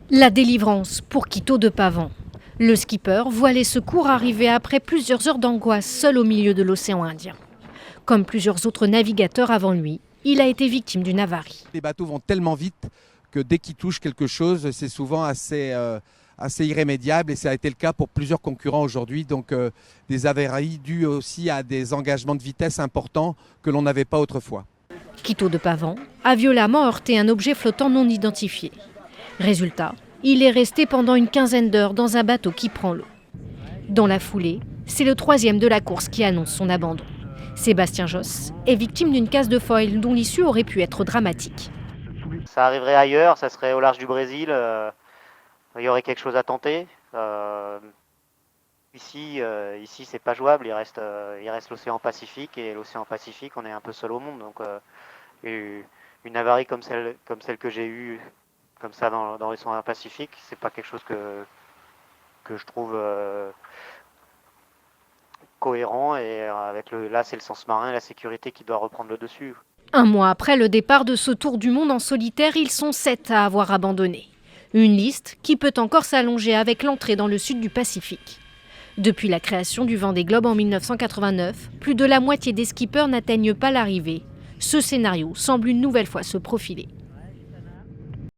La délivrance pour Quito de Pavan. Le skipper voit les secours arriver après plusieurs heures d'angoisse seul au milieu de l'océan Indien. Comme plusieurs autres navigateurs avant lui, il a été victime d'une avarie. Les bateaux vont tellement vite que dès qu'ils touchent quelque chose, c'est souvent assez irrémédiable et ça a été le cas pour plusieurs concurrents aujourd'hui. Donc des avaries dues aussi à des engagements de vitesse importants que l'on n'avait pas autrefois. Quito de Pavan a violemment heurté un objet flottant non identifié. Résultat, il est resté pendant une quinzaine d'heures dans un bateau qui prend l'eau. Dans la foulée, c'est le troisième de la course qui annonce son abandon. Sébastien Josse est victime d'une casse de foil dont l'issue aurait pu être dramatique. Ça arriverait ailleurs, ça serait au large du Brésil, il y aurait quelque chose à tenter. Ici, c'est pas jouable, il reste l'océan Pacifique, et l'océan Pacifique, on est un peu seul au monde. Donc une avarie comme celle que j'ai eue, comme ça dans l'océan Pacifique, c'est pas quelque chose que je trouve cohérent, et là c'est le sens marin et la sécurité qui doit reprendre le dessus. Un mois après le départ de ce tour du monde en solitaire, ils sont 7 à avoir abandonné. Une liste qui peut encore s'allonger avec l'entrée dans le sud du Pacifique. Depuis la création du Vendée Globe en 1989, plus de la moitié des skippers n'atteignent pas l'arrivée. Ce scénario semble une nouvelle fois se profiler.